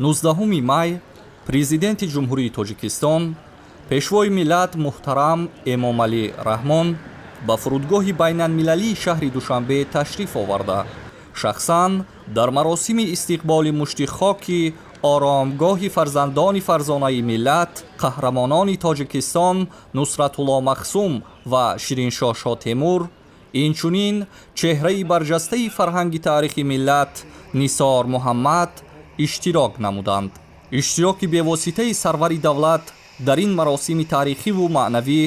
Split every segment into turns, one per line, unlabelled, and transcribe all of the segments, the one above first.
19 май президенти ҷумҳурии Тоҷикистон пешвои миллат муҳтарам Эмомалӣ Раҳмон ба фурудгоҳи байналмилалии шаҳри Душанбе ташриф оварда шахсан дар маросими истиқболи мушти хоки оромгоҳи фарзандони фарзонаи миллат қаҳрамонони Тоҷикистон Нусратулло Махсум ва Шириншоҳ Шотемур, инчунин чеҳраи барҷастаи фарҳанги таърихи миллат Нисор Муҳаммад иштирок намуданд. иштироки бевоситаи сарвари давлат дар ин маросими таърихиву маънавӣ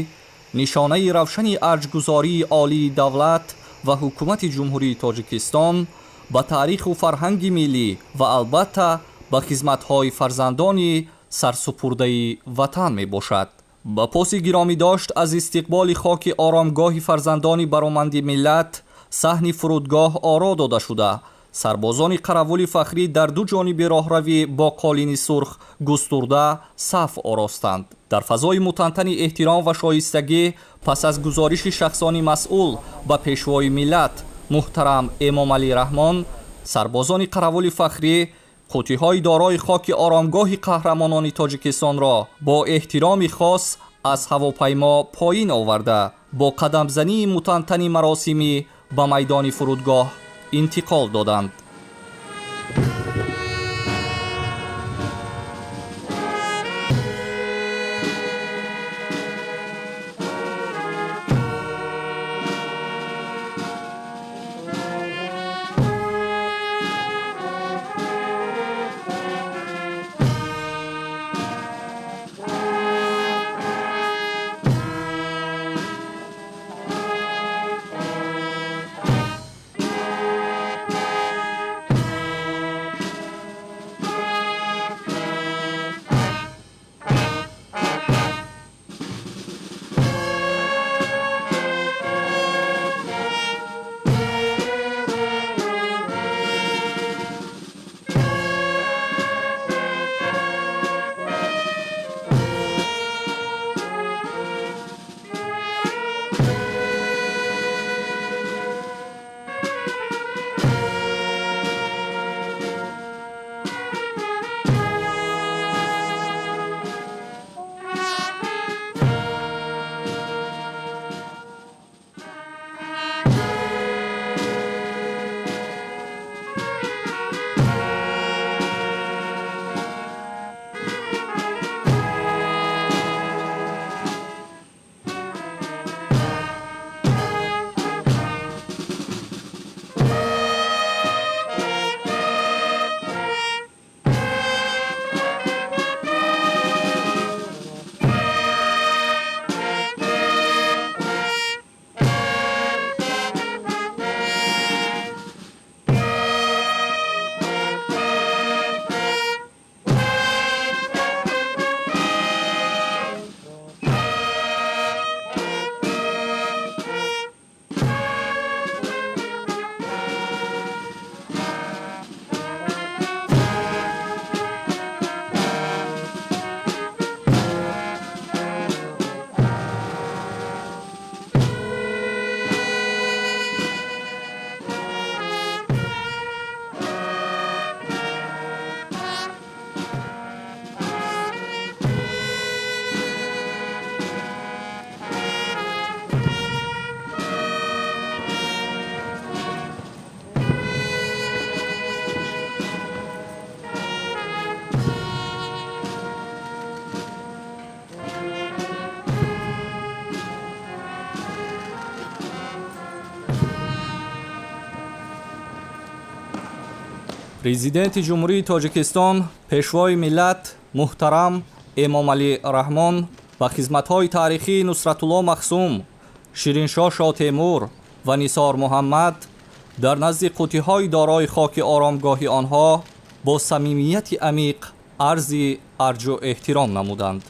нишонаи равшани арҷгузории олии давлат ва ҳукумати ҷумҳурии Тоҷикистон ба таъриху фарҳанги миллӣ ва албатта ба хизматҳои фарзандони сарсупурдаи ватан мебошад. ба поси гиромӣ дошт аз истиқболи хоки оромгоҳи фарзандони бароманди миллат саҳни фурудгоҳ оро дода шуда сарбозони қаравули фахрӣ дар ду ҷониби роҳравӣ бо қолини сурх густурда саф оростанд. дар фазои мутантани эҳтиром ва шоистагӣ пас аз гузориши шахсони масъул ба пешвои миллат муҳтарам Эмомалӣ Раҳмон, сарбозони қаравули фахрӣ қуттиҳои дорои хоки оромгоҳи қаҳрамонони Тоҷикистонро бо эҳтироми хос аз ҳавопаймо поин оварда бо қадамзании мутантани маросимӣ ба майдони фурудгоҳ интиқол доданд. президенти ҷумҳурии Тоҷикистон пешвои миллат муҳтарам Эмомалӣ Раҳмон ба хизматҳои таърихии Нусратулло Махсум, Шириншоҳ Шотемур ва Нисор Муҳаммад дар назди қуттиҳои дорои хоки оромгоҳи онҳо бо самимияти амиқ арзи арҷу эҳтиром намуданд.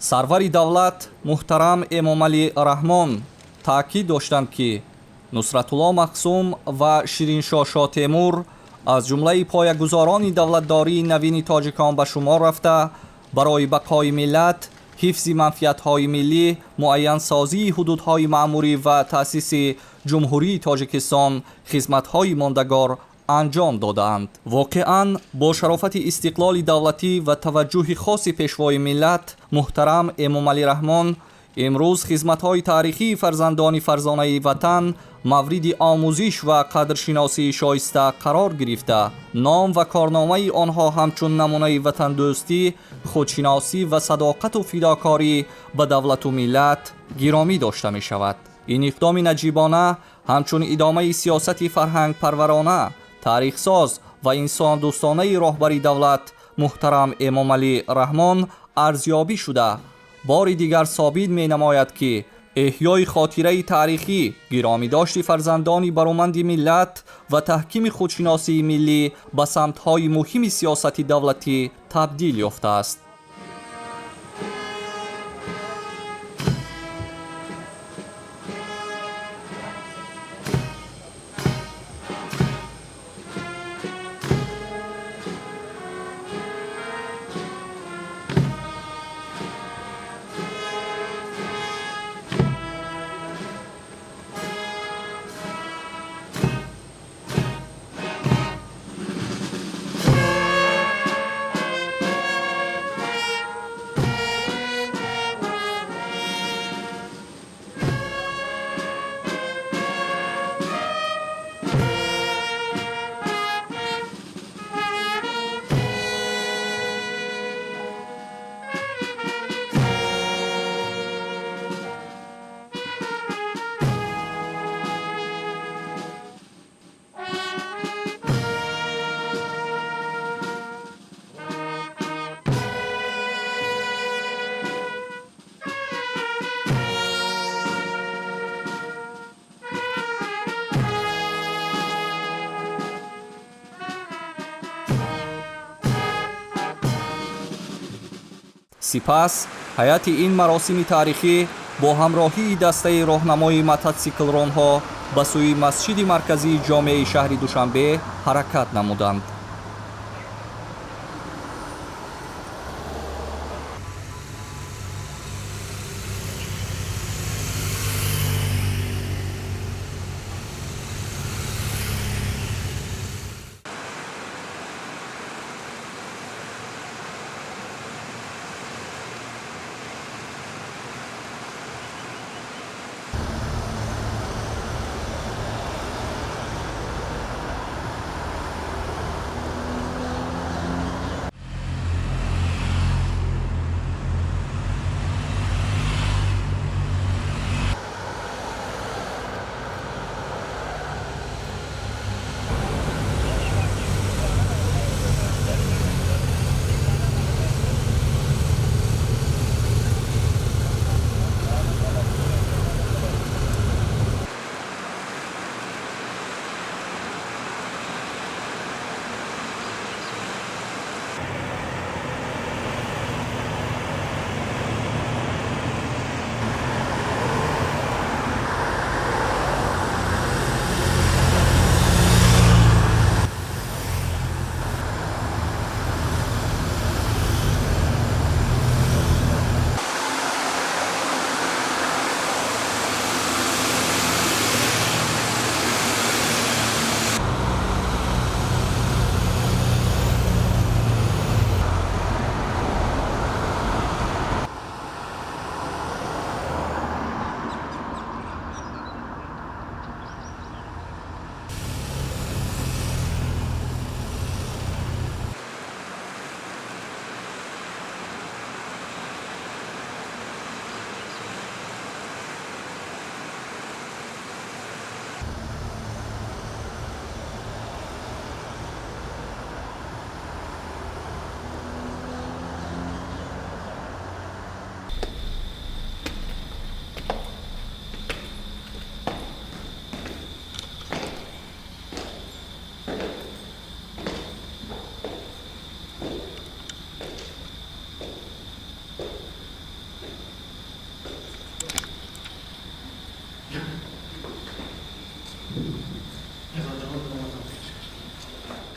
сарвари давлат муҳтарам Эмомалӣ Раҳмон таъкид доштанд ки Нусратулло Махсум ва Шириншоҳ Шотемур аз ҷумлаи поягузорони давлатдории навини тоҷикон ба шумор рафта барои бақои миллат ҳифзи манфиатҳои миллӣ, муайянсозии ҳудудҳои маъмурӣ ва таъсиси ҷумҳурии Тоҷикистон хизматҳои мондагор انجام دادند. واقعاً با شرافت استقلال دولتی و توجه خاص پیشوای ملت محترم امام علی رحمان، امروز خدمت‌های تاریخی فرزندان فرزانه وطن مورد آموزش و قدرشناسی شایسته قرار گرفته، نام و کارنامه آنها همچون نمونه وطن دوستی، خودشناسی و صداقت و فداکاری به دولت و ملت گرامی داشته می شود. این اقدام نجیبانه همچون ادامه سیاست فرهنگ پرورانه، تاریخ ساز و انسان دوستانه راهبر دولت محترم امام علی رحمان ارزیابی شده، بار دیگر ثابت می نماید که احیای خاطره تاریخی، گرامی داشت فرزندان برومند ملت و تحکیم خودشناسی ملی به سمت‌های مهم سیاست دولتی تبدیل یافته است. سپس هیئت این مراسم تاریخی با همراهی دسته راهنمای موتورسیکلران‌ها به سوی مسجد مرکزی جامع شهر دوشنبه حرکت نمودند.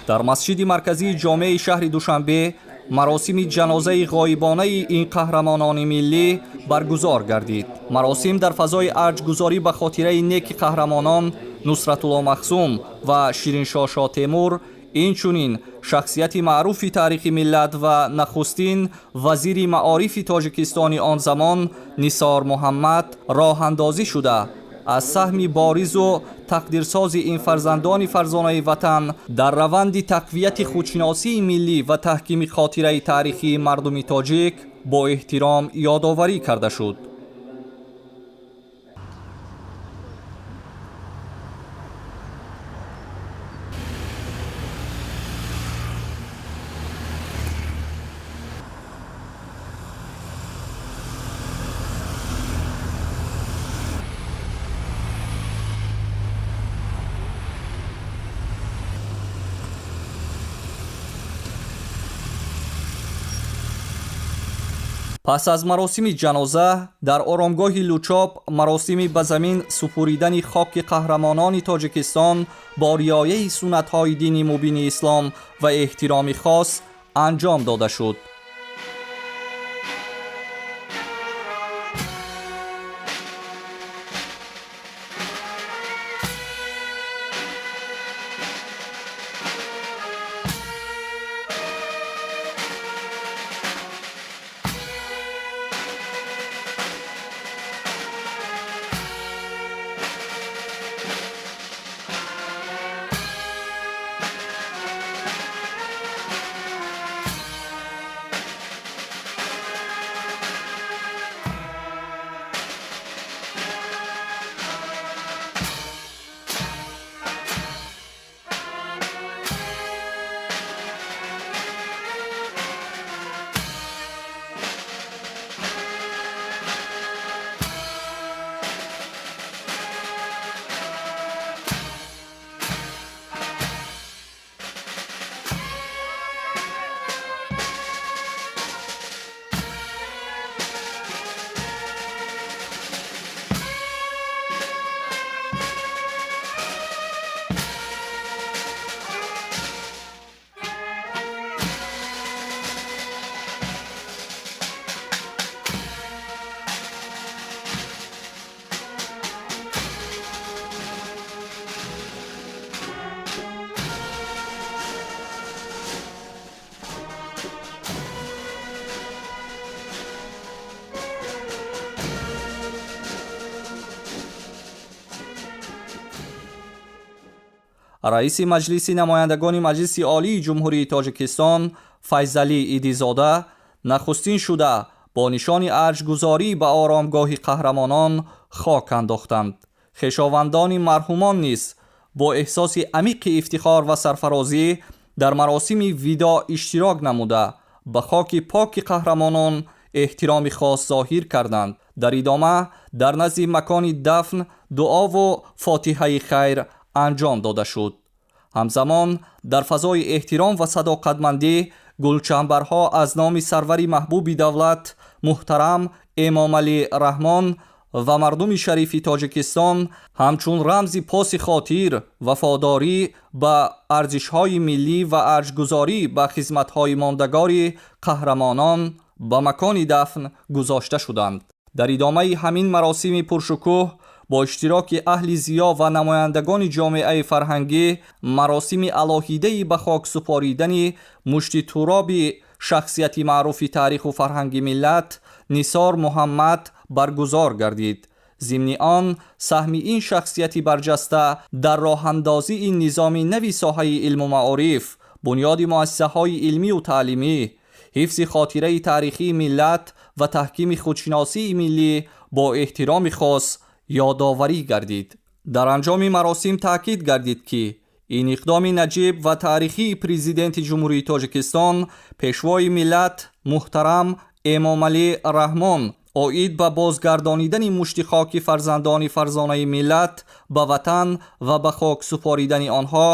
در مسجد مرکزی جامع شهر دوشنبه مراسم جنازه غایبانه این قهرمانان ملی برگزار گردید. مراسم در فضای ارجگذاری به خاطره نیک قهرمانان нусратулло махзум ва шириншоҳ шоҳ темур, инчунин шахсияти маъруфи таърихи миллат ва нахустин вазири маорифи тоҷикистони он замон нисор муҳаммад роҳандозӣ шуда аз саҳми боризу тақдирсози ин фарзандони фарзонаи ватан дар раванди тақвияти худшиносии миллӣ ва таҳкими хотираи таърихии мардуми тоҷик бо эҳтиром ёдоварӣ карда шуд. пас аз маросими ҷаноза дар оромгоҳи лучоп маросими ба замин супуридани хоки қаҳрамонони тоҷикистон бо риояи суннатҳои дини мубини ислом ва эҳтироми хос анҷом дода шуд. раиси маҷлиси намояндагони маҷлиси олии ҷумҳурии тоҷикистон файзалӣ идизода нахустин шуда бо нишони арҷгузорӣ ба оромгоҳи қаҳрамонон хок андохтанд. хешовандони марҳумон низ бо эҳсоси амиқи ифтихор ва сарфарозӣ дар маросими видо иштирок намуда ба хоки поки қаҳрамонон эҳтироми хос зоҳир карданд. дар идома дар назди макони дафн дуову фотиҳаи хайр анҷом дода шуд. ҳамзамон дар фазои эҳтиром ва садоқатмандӣ гулчамбарҳо аз номи сарвари маҳбуби давлат муҳтарам эмомалӣ раҳмон ва мардуми шарифи тоҷикистон ҳамчун рамзи поси хотир, вафодорӣ ба арзишҳои миллӣ ва арҷгузорӣ ба хизматҳои мондагори қаҳрамонон ба макони дафн гузошта шуданд. дар идомаи ҳамин маросими пуршукӯҳ бо иштироки аҳли зиё ва намояндагони ҷомеаи фарҳангӣ маросими алоҳидаи ба хок супоридани мушти туроби шахсияти маъруфи таъриху фарҳанги миллат нисор муҳаммад баргузор гардид. зимни он саҳми ин шахсияти барҷаста дар роҳандозии низоми нави соҳаи илму маориф, бунёди муассисаҳои илмию таълимӣ, ҳифзи хотираи таърихии миллат ва таҳкими худшиносии миллӣ бо эҳтироми хос ёдоварӣ гардид. дар анҷоми маросим таъкид гардид ки ин иқдоми наҷиб ва таърихии президенти ҷумҳурии тоҷикистон пешвои миллат муҳтарам эмомалӣ раҳмон оид ба бозгардонидани мушти хоки фарзандони фарзонаи миллат ба ватан ва ба хок супоридани онҳо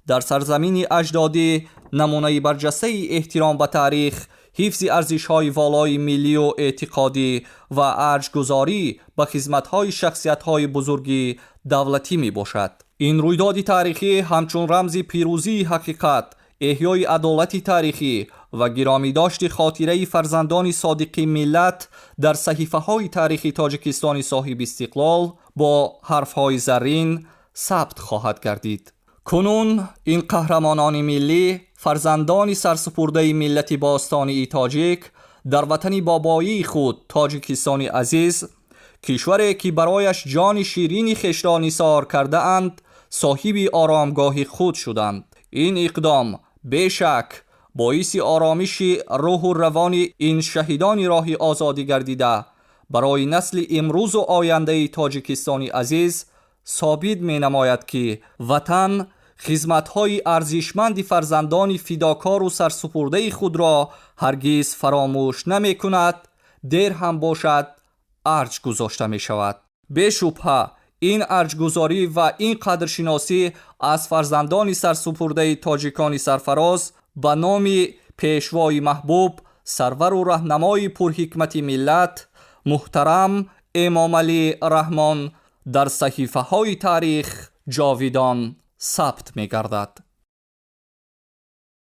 дар сарзамини аҷдодӣ намунаи барҷастаи эҳтиром ба таърих, ҳифзи арзишҳои волои миллию эътиқодӣ ва арҷгузорӣ ба хизматҳои шахсиятҳои бузурги давлатӣ мебошад. ин рӯйдоди таърихӣ ҳамчун рамзи пирӯзии ҳақиқат, эҳёи адолати таърихӣ ва гиромидошти хотираи фарзандони содиқи миллат дар саҳифаҳои таърихи тоҷикистони соҳиби истиқлол бо ҳарфҳои заррин ثبت خواهد گردید. کنون این قهرمانان ملی، فرزندان سرسپرده ملت باستانی تاجیک، در وطن بابایی خود تاجیکستان عزیز، کشوری که برایش جان شیرین خویش را نثار کرده اند، صاحب آرامگاه خود شدند. این اقدام بیشک باعث آرامش روح و روان این شهیدان راه آزادی گردیده برای نسل امروز و آینده تاجیکستان عزیز ثابت می نماید که وطن خدمت‌های ارزشمند فرزندان فداکار و سرسپرده خود را هرگز فراموش نمی کند. دیر هم باشد ارج گذاشته می شود. به شبهه این ارجگذاری و این قدرشناسی از فرزندان سرسپرده تاجیکان سرفراز به نام پیشوای محبوب، سرور و راهنمای پرحکمت ملت محترم امام علی رحمان در صحیفه های تاریخ جاویدان ثبت می گردد.